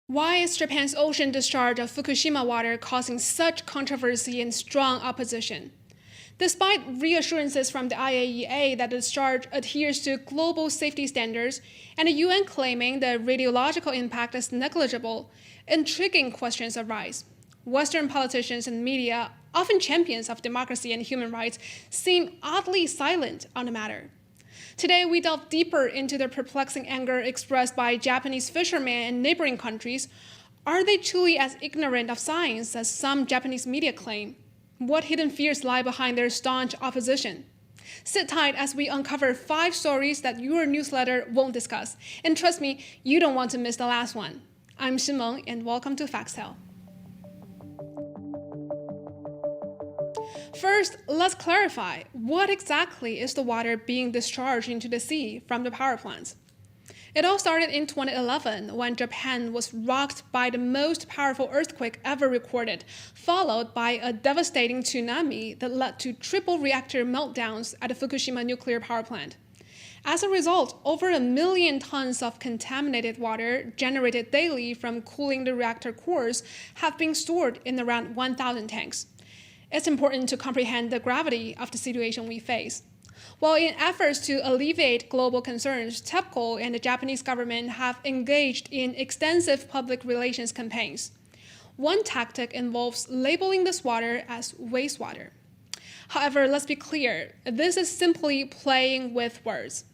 Why is Japan's ocean discharge of Fukushima water causing such controversy and strong opposition? Despite reassurances from the IAEA that the discharge adheres to global safety standards and the UN claiming the radiological impact is negligible, intriguing questions arise. Western politicians and media, often champions of democracy and human rights, seem oddly silent on the matter. Today, we delve deeper into the perplexing anger expressed by Japanese fishermen in neighboring countries. Are they truly as ignorant of science as some Japanese media claim? What hidden fears lie behind their staunch opposition? Sit tight as we uncover 5 stories that your newsletter won't discuss. And trust me, you don't want to miss the last one. I'm Shimeng, and welcome to Foxtel. First, let's clarify what exactly is the water being discharged into the sea from the power plants. It all started in 2011 when Japan was rocked by the most powerful earthquake ever recorded, followed by a devastating tsunami that led to triple reactor meltdowns at the Fukushima nuclear power plant. As a result, over 1 million tons of contaminated water generated daily from cooling the reactor cores have been stored in around 1,000 tanks. It's important to comprehend the gravity of the situation we face. While in efforts to alleviate global concerns, TEPCO and the Japanese government have engaged in extensive public relations campaigns. One tactic involves labeling this water as wastewater. However, let's be clear, this is simply playing with words.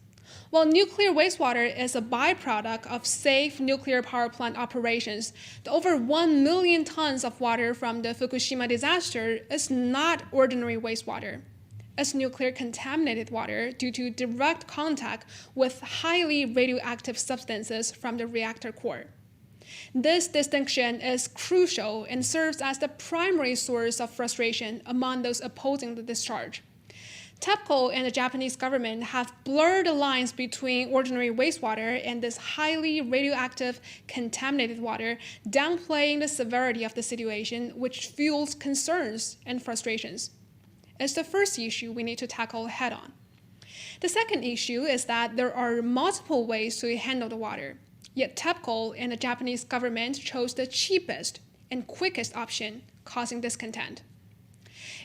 While nuclear wastewater is a byproduct of safe nuclear power plant operations, the over 1 million tons of water from the Fukushima disaster is not ordinary wastewater. It's nuclear contaminated water due to direct contact with highly radioactive substances from the reactor core. This distinction is crucial and serves as the primary source of frustration among those opposing the discharge. TEPCO and the Japanese government have blurred the lines between ordinary wastewater and this highly radioactive, contaminated water, downplaying the severity of the situation, which fuels concerns and frustrations. It's the first issue we need to tackle head on. The second issue is that there are multiple ways to handle the water, yet TEPCO and the Japanese government chose the cheapest and quickest option, causing discontent.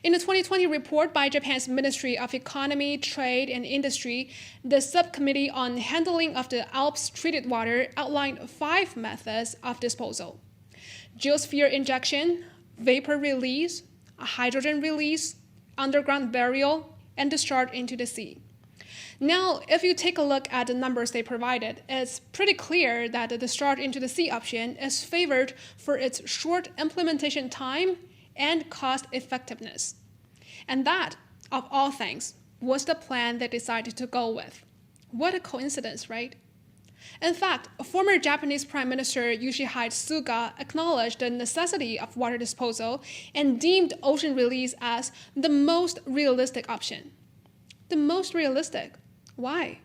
In the 2020 report by Japan's Ministry of Economy, Trade and Industry, the Subcommittee on Handling of the Alps Treated Water outlined 5 methods of disposal: geosphere injection, vapor release, hydrogen release, underground burial, and discharge into the sea. Now, if you take a look at the numbers they provided, it's pretty clear that the discharge into the sea option is favored for its short implementation time and cost effectiveness. And that, of all things, was the plan they decided to go with. What a coincidence, right? In fact, former Japanese Prime Minister Yoshihide Suga acknowledged the necessity of water disposal and deemed ocean release as the most realistic option. The most realistic? Why?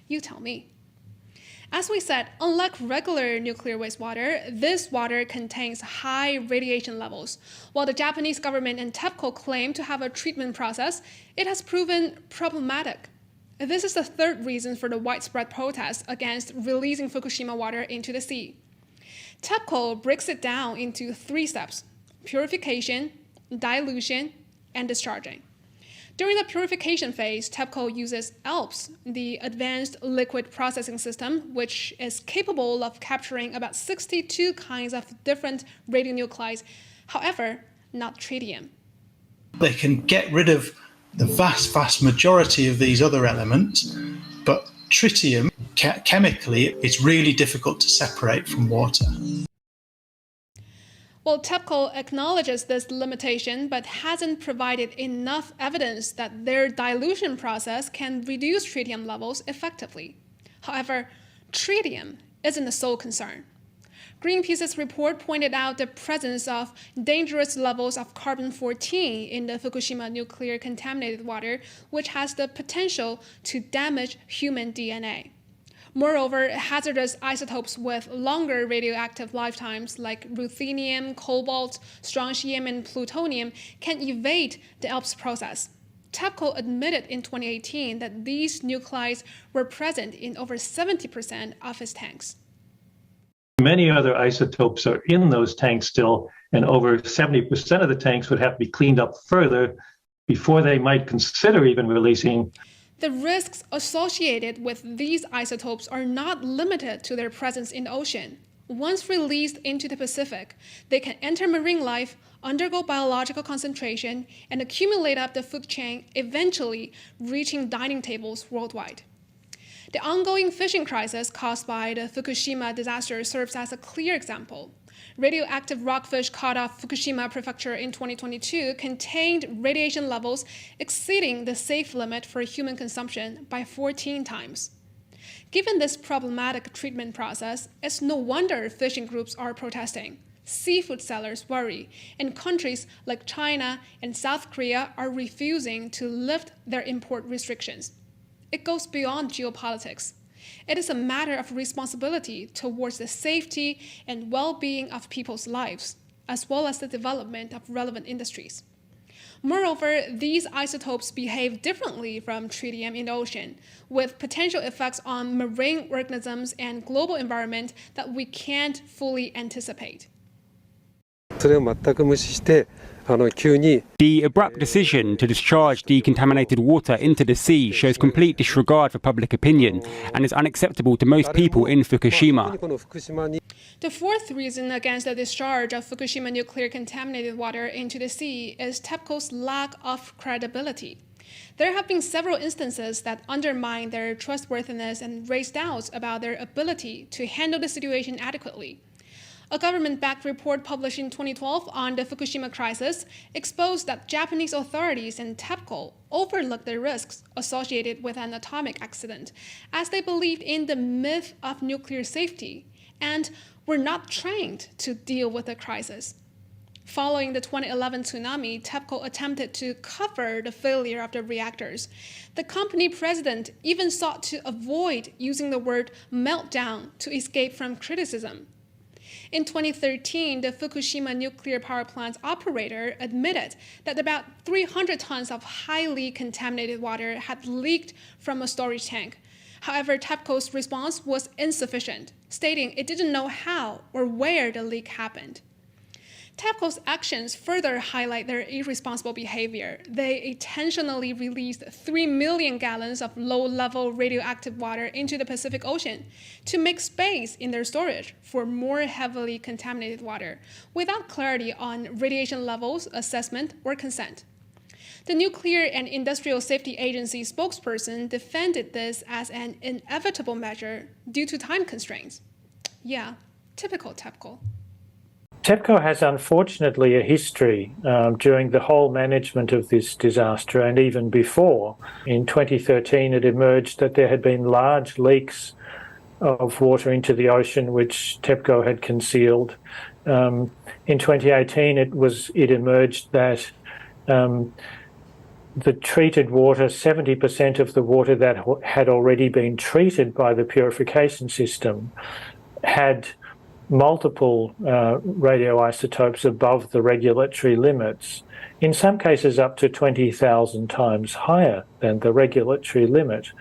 You tell me. As we said, unlike regular nuclear wastewater, this water contains high radiation levels. While the Japanese government and TEPCO claim to have a treatment process, it has proven problematic. This is the third reason for the widespread protests against releasing Fukushima water into the sea. TEPCO breaks it down into 3 steps: purification, dilution, and discharging. During the purification phase, TEPCO uses ALPS, the Advanced Liquid Processing System, which is capable of capturing about 62 kinds of different radionuclides, however, not tritium. They can get rid of the vast majority of these other elements, but tritium, chemically, it's really difficult to separate from water. Well, TEPCO acknowledges this limitation, but hasn't provided enough evidence that their dilution process can reduce tritium levels effectively. However, tritium isn't the sole concern. Greenpeace's report pointed out the presence of dangerous levels of carbon-14 in the Fukushima nuclear contaminated water, which has the potential to damage human DNA. Moreover, hazardous isotopes with longer radioactive lifetimes like ruthenium, cobalt, strontium, and plutonium can evade the ALPS process. TEPCO admitted in 2018 that these nuclides were present in over 70% of its tanks. Many other isotopes are in those tanks still, and over 70% of the tanks would have to be cleaned up further before they might consider even releasing. The risks associated with these isotopes are not limited to their presence in the ocean. Once released into the Pacific, they can enter marine life, undergo biological concentration, and accumulate up the food chain, eventually reaching dining tables worldwide. The ongoing fishing crisis caused by the Fukushima disaster serves as a clear example. Radioactive rockfish caught off Fukushima Prefecture in 2022 contained radiation levels exceeding the safe limit for human consumption by 14 times. Given this problematic treatment process, it's no wonder fishing groups are protesting. Seafood sellers worry, and countries like China and South Korea are refusing to lift their import restrictions. It goes beyond geopolitics. It is a matter of responsibility towards the safety and well-being of people's lives, as well as the development of relevant industries. Moreover, these isotopes behave differently from tritium in the ocean, with potential effects on marine organisms and global environment that we can't fully anticipate. The abrupt decision to discharge decontaminated water into the sea shows complete disregard for public opinion and is unacceptable to most people in Fukushima. The fourth reason against the discharge of Fukushima nuclear contaminated water into the sea is TEPCO's lack of credibility. There have been several instances that undermine their trustworthiness and raise doubts about their ability to handle the situation adequately. A government-backed report published in 2012 on the Fukushima crisis exposed that Japanese authorities and TEPCO overlooked the risks associated with an atomic accident, as they believed in the myth of nuclear safety and were not trained to deal with the crisis. Following the 2011 tsunami, TEPCO attempted to cover the failure of the reactors. The company president even sought to avoid using the word meltdown to escape from criticism. In 2013, the Fukushima nuclear power plant's operator admitted that about 300 tons of highly contaminated water had leaked from a storage tank. However, TEPCO's response was insufficient, stating it didn't know how or where the leak happened. TEPCO's actions further highlight their irresponsible behavior. They intentionally released 3 million gallons of low-level radioactive water into the Pacific Ocean to make space in their storage for more heavily contaminated water, without clarity on radiation levels, assessment, or consent. The Nuclear and Industrial Safety Agency spokesperson defended this as an inevitable measure due to time constraints. Yeah, typical TEPCO. TEPCO has unfortunately a history during the whole management of this disaster and even before. In 2013, it emerged that there had been large leaks of water into the ocean, which TEPCO had concealed. In 2018, it emerged that the treated water, 70% of the water that had already been treated by the purification system, had multiple radioisotopes above the regulatory limits, in some cases up to 20,000 times higher than the regulatory limit.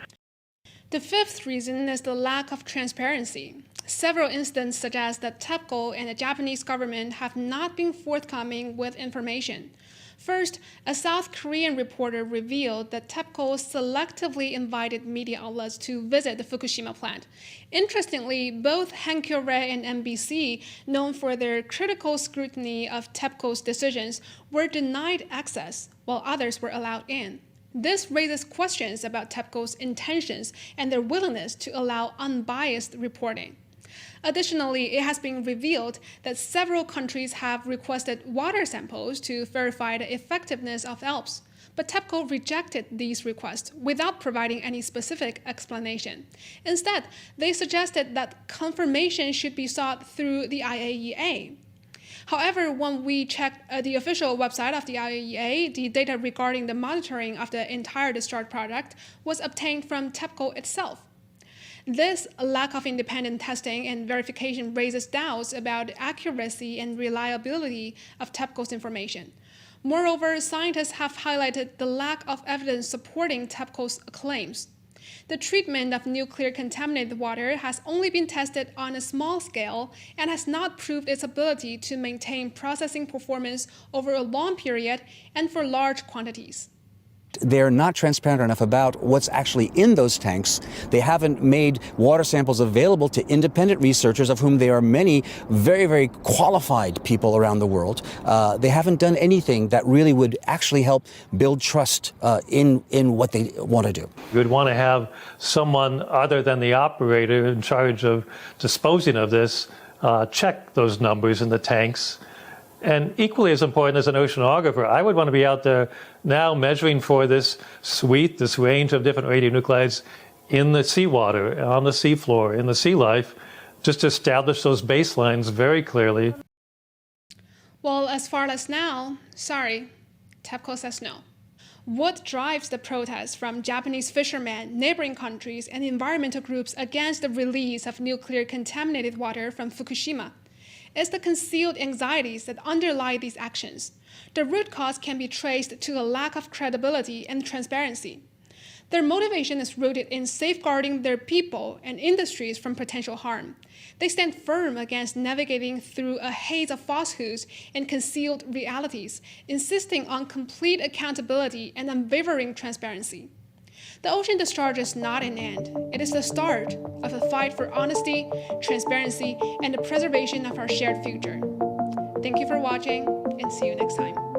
The fifth reason is the lack of transparency. Several instances suggest that TEPCO and the Japanese government have not been forthcoming with information. First, a South Korean reporter revealed that TEPCO selectively invited media outlets to visit the Fukushima plant. Interestingly, both Hankyoreh and MBC, known for their critical scrutiny of TEPCO's decisions, were denied access, while others were allowed in. This raises questions about TEPCO's intentions and their willingness to allow unbiased reporting. Additionally, it has been revealed that several countries have requested water samples to verify the effectiveness of ALPS, but TEPCO rejected these requests without providing any specific explanation. Instead, they suggested that confirmation should be sought through the IAEA. However, when we checked the official website of the IAEA, the data regarding the monitoring of the entire discharge project was obtained from TEPCO itself. This lack of independent testing and verification raises doubts about the accuracy and reliability of TEPCO's information. Moreover, scientists have highlighted the lack of evidence supporting TEPCO's claims. The treatment of nuclear contaminated water has only been tested on a small scale and has not proved its ability to maintain processing performance over a long period and for large quantities. They're not transparent enough about what's actually in those tanks. They haven't made water samples available to independent researchers, of whom there are many very, very qualified people around the world. They haven't done anything that really would actually help build trust in what they want to do. You'd want to have someone other than the operator in charge of disposing of this check those numbers in the tanks. And equally as important as an oceanographer, I would want to be out there now measuring for this suite, this range of different radionuclides in the seawater, on the seafloor, in the sea life, just to establish those baselines very clearly. Well, as far as now, sorry, TEPCO says no. What drives the protests from Japanese fishermen, neighboring countries, and environmental groups against the release of nuclear contaminated water from Fukushima? It's the concealed anxieties that underlie these actions. The root cause can be traced to a lack of credibility and transparency. Their motivation is rooted in safeguarding their people and industries from potential harm. They stand firm against navigating through a haze of falsehoods and concealed realities, insisting on complete accountability and unwavering transparency. The ocean discharge is not an end. It is the start of a fight for honesty, transparency, and the preservation of our shared future. Thank you for watching, and see you next time.